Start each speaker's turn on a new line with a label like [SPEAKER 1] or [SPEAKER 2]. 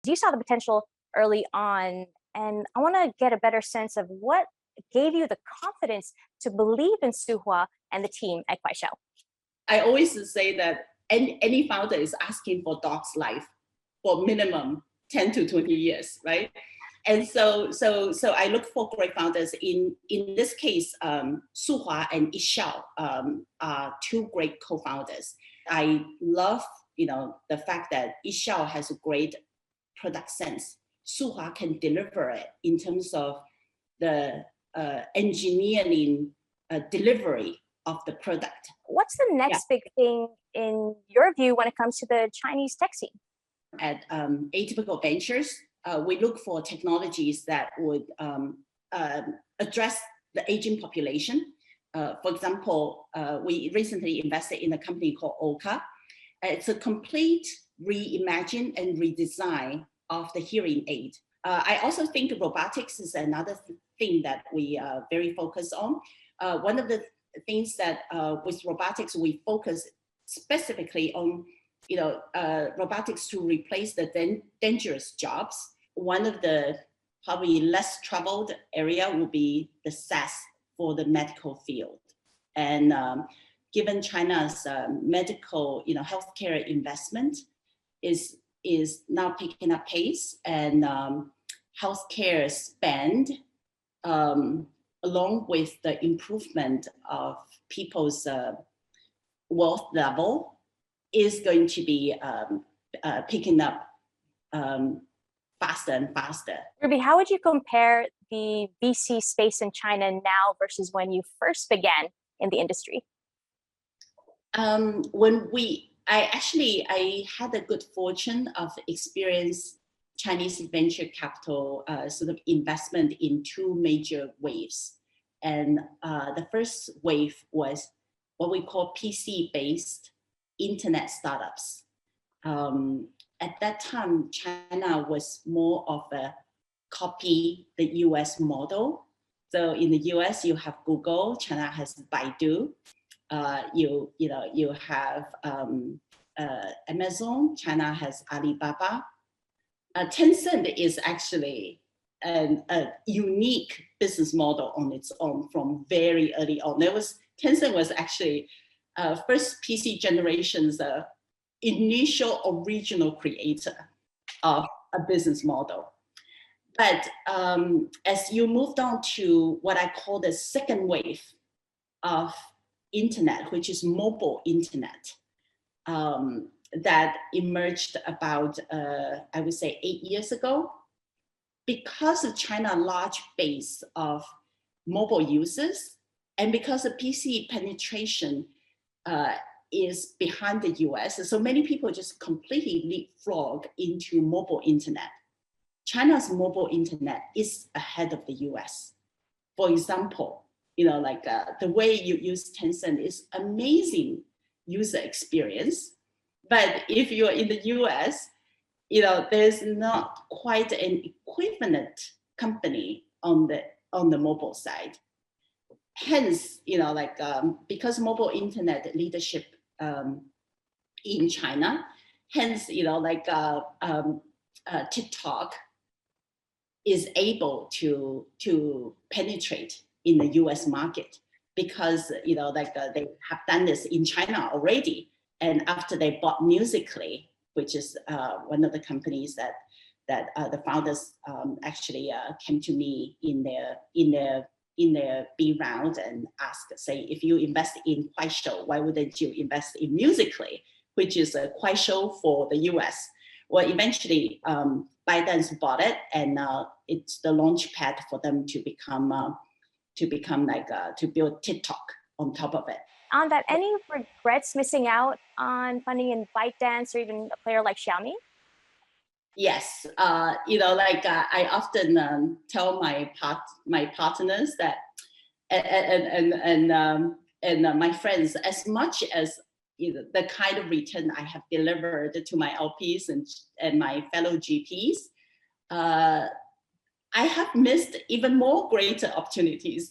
[SPEAKER 1] You saw the potential early on, and I want to get a better sense of what gave you the confidence to believe in Suhua and the team at Kuaishou.
[SPEAKER 2] I always say that any founder is asking for dog's life for minimum 10 to 20 years, right? And so I look for great founders. In this case, Suhua and Ishao are two great co-founders. I love the fact that Ishao has a great product sense. Suhua can deliver it in terms of the engineering delivery of the product.
[SPEAKER 1] What's the next big thing in your view when it comes to the Chinese tech scene?
[SPEAKER 2] At Atypical Ventures, we look for technologies that would address the aging population. For example, we recently invested in a company called Oka. It's a complete reimagine and redesign of the hearing aid. I also think robotics is another thing that we are very focused on. One of the things that with robotics, we focus specifically on robotics to replace the dangerous jobs. One of the probably less traveled area will be the SaaS for the medical field. And given China's medical, healthcare investment is now picking up pace, and healthcare spend, along with the improvement of people's wealth level, is going to be picking up faster and faster.
[SPEAKER 1] Ruby, how would you compare the VC space in China now versus when you first began in the industry?
[SPEAKER 2] I had a good fortune of experience Chinese venture capital sort of investment in two major waves. And the first wave was what we call PC-based internet startups. At that time, China was more of a copy the US model. So in the US, you have Google, China has Baidu. You have Amazon, China has Alibaba. Tencent is actually a unique business model on its own from very early on. Tencent was actually first PC generation's initial original creator of a business model. But as you moved on to what I call the second wave of internet, which is mobile internet, that emerged about, I would say 8 years ago, because of China's large base of mobile users, and because the PC penetration is behind the US, so many people just completely leapfrog into mobile internet. China's mobile internet is ahead of the US. For example, the way you use Tencent is amazing user experience. But if you're in the US, there's not quite an equivalent company on the mobile side. Hence, because mobile internet leadership in China, hence, TikTok is able to penetrate in the US market because, they have done this in China already. And after they bought Musical.ly, which is one of the companies that the founders actually came to me in their B round and asked, say, if you invest in Kuaishou, why wouldn't you invest in Musical.ly, which is a Kuaishou for the US? Well, eventually, ByteDance bought it, and it's the launch pad for them to build TikTok on top of it.
[SPEAKER 1] On that, any regrets missing out on funding in ByteDance or even a player like Xiaomi?
[SPEAKER 2] Yes, I often tell my partners that, and my friends, as much as the kind of return I have delivered to my LPs and my fellow GPs, I have missed even more greater opportunities